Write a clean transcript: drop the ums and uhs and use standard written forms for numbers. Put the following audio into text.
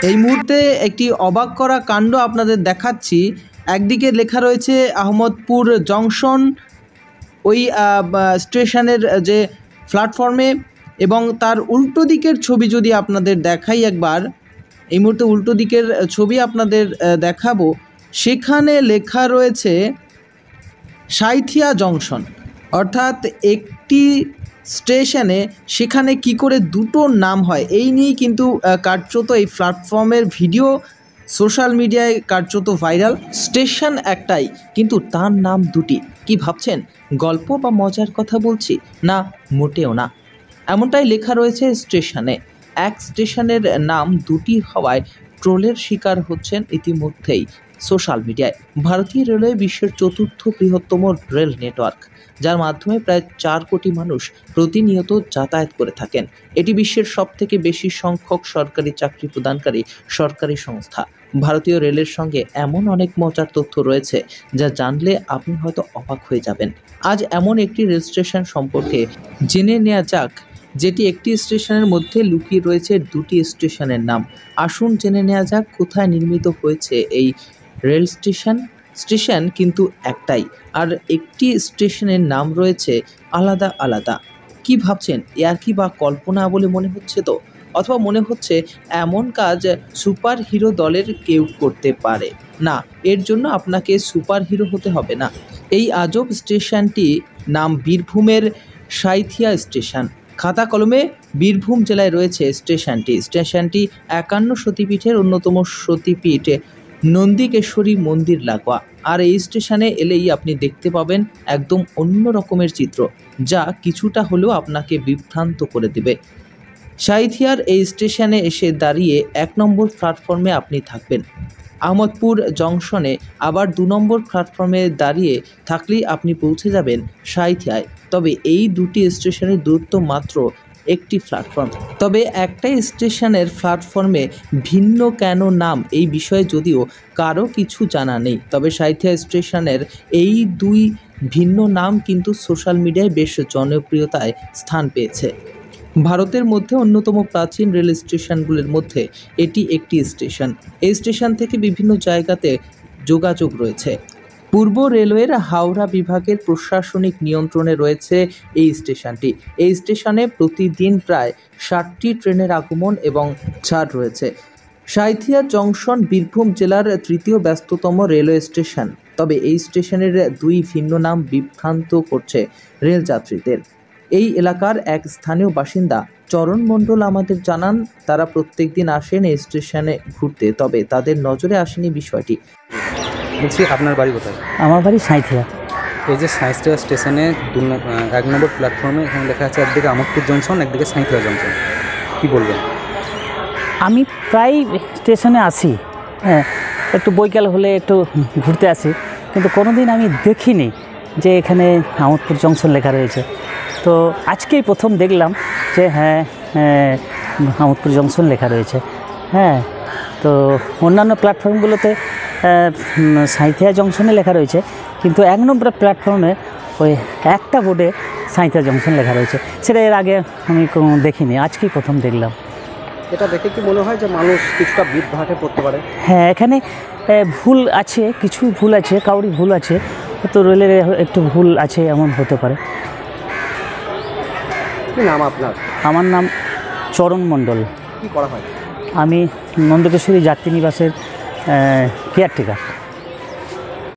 এই মুহূর্তে একটি অবাক করা কাণ্ড আপনাদের দেখাচ্ছি। একদিকে লেখা রয়েছে আহমদপুর জংশন ওই স্টেশনের যে প্ল্যাটফর্মে, এবং তার উল্টো দিকের ছবি যদি আপনাদের দেখাই একবার, এই মুহূর্তে উল্টো দিকের ছবি আপনাদের দেখাবো। সেখানে লেখা রয়েছে সাঁইথিয়া জংশন, অর্থাৎ একটি স্টেশনে সেখানে কি করে দুটো নাম হয়, এই নিয়েই কিন্তু কার্যত এই প্ল্যাটফর্মের ভিডিও সোশ্যাল মিডিয়ায় কার্যত ভাইরাল। স্টেশন একটাই কিন্তু তার নাম দুটি। কি ভাবছেন গল্প বা মজার কথা বলছি? না, মোটেও না। এমনটাই লেখা রয়েছে স্টেশনে। এক স্টেশনের নাম দুটি হওয়ায় ট্রোলের শিকার হচ্ছেন ইতিমধ্যেই সোশ্যাল মিডিয়ায়। ভারতীয় রেলওয়ে বিশ্বের চতুর্থ বৃহত্তম রেল নেটওয়ার্ক, যার মাধ্যমে প্রায় 4 কোটি মানুষ প্রতিনিয়ত যাতায়াত করে থাকেন। এটি বিশ্বের সবথেকে বেশি সংখ্যক সরকারি চাকরি প্রদানকারী সরকারি সংস্থা। ভারতীয় রেলের সঙ্গে এমন অনেক মজার তথ্য রয়েছে যা জানলে আপনি হয়তো অবাক হয়ে যাবেন। আজ এমন একটি রেল স্টেশন সম্পর্কে জেনে নেওয়া যাক, যেটি একটি স্টেশনের মধ্যে লুকিয়ে রয়েছে দুটি স্টেশনের নাম। আসুন জেনে নেওয়া যাক কোথায় নির্মিত হয়েছে এই রেল স্টেশন। স্টেশন কিন্তু একটাই, আর একটি স্টেশনের নাম রয়েছে আলাদা আলাদা। কি ভাবছেন? এর কি বা কল্পনা বলে মনে হচ্ছে তো? অথবা মনে হচ্ছে এমন কাজ সুপার হিরো দলের কেউ করতে পারে? না, এর জন্য আপনাকে সুপার হিরো হতে হবে না। এই আজব স্টেশনটি নাম বীরভূমের সাঁইথিয়া স্টেশন। খাতা কলমে বীরভূম জেলায় রয়েছে স্টেশনটি। স্টেশনটি 51 সতীপীঠের অন্যতম সতীপীঠ নন্দিকেশ্বরী মন্দির লাগোয়া। আর এই স্টেশনে এলেই আপনি দেখতে পাবেন একদম অন্য রকমের চিত্র, যা কিছুটা হলেও আপনাকে বিভ্রান্ত করে দেবে। সাঁইথিয়ার এই স্টেশনে এসে দাঁড়িয়ে 1 নম্বর প্ল্যাটফর্মে আপনি থাকবেন। আহমদপুর জংশনে আবার 2 নম্বর প্ল্যাটফর্মে দাঁড়িয়ে থাকলেই আপনি পৌঁছে যাবেন সাঁইথিয়ায়। তবে এই দুটি স্টেশনের দূরত্ব মাত্র একটি প্ল্যাটফর্ম। তবে একটাই স্টেশনের প্ল্যাটফর্মে ভিন্ন কেন নাম, এই বিষয়ে যদিও কারো কিছু জানা নেই। তবে সাঁইথিয়া স্টেশনের এই দুই ভিন্ন নাম কিন্তু সোশ্যাল মিডিয়ায় বেশ জনপ্রিয়তায় স্থান পেয়েছে। ভারতের মধ্যে অন্যতম প্রাচীন রেল স্টেশনগুলির মধ্যে এটি একটি স্টেশন। এই স্টেশন থেকে বিভিন্ন জায়গাতে যোগাযোগ রয়েছে। পূর্ব রেলওয়ের হাওড়া বিভাগের প্রশাসনিক নিয়ন্ত্রণে রয়েছে এই স্টেশনটি। এই স্টেশনে প্রতিদিন প্রায় 60টি ট্রেনের আগমন এবং ছাড় রয়েছে। সাঁইথিয়া জংশন বীরভূম জেলার 3য় ব্যস্ততম রেলওয়ে স্টেশন। তবে এই স্টেশনের দুই ভিন্ন নাম বিভ্রান্ত করছে রেলযাত্রীদের। এই এলাকার এক স্থানীয় বাসিন্দা চরণ মণ্ডল আমাদের জানান, তারা প্রত্যেক দিন আসেন এই স্টেশনে ঘুরতে, তবে তাদের নজরে আসেনি বিষয়টি। বলছি, আপনার বাড়ি কোথায়? আমার বাড়ি সাঁইথিয়া। এই যে সাঁইথিয়া স্টেশনে 1 নম্বর প্ল্যাটফর্মে এখানে লেখা আছে একদিকে আহমদপুর জংশন, একদিকে সাঁইথিয়া জংশন, কী বলবেন? আমি প্রায় স্টেশনে আসি, হ্যাঁ, একটু বৈকাল হলে একটু ঘুরতে আসি, কিন্তু কোনোদিন আমি দেখিনি যে এখানে আহমদপুর জংশন লেখা রয়েছে। তো আজকেই প্রথম দেখলাম যে হ্যাঁ, আহমদপুর জংশন লেখা রয়েছে। হ্যাঁ, তো অন্যান্য প্ল্যাটফর্মগুলোতে সাঁইথিয়া জংশনে লেখা রয়েছে, কিন্তু 1 নম্বর প্ল্যাটফর্মে ওই একটা বোর্ডে সাঁইথিয়া জংশন লেখা রয়েছে। সেটা এর আগে আমি কোনো দেখিনি, আজকেই প্রথম দেখলাম। এটা দেখে কি মনে হয় যে মানুষ কিছুটা বিভ্রাটে পড়তে পারে? হ্যাঁ, এখানে ভুল আছে, কিছু ভুল আছে, কাউরি ভুল আছে, তো রেলের একটু ভুল আছে, এমন হতে পারে। কী নাম আপনার? আমার নাম চরণ মণ্ডল। কী করা হয়? আমি নন্দকেশ্বরী যাত্রী নিবাসের কেয়ারটেকার।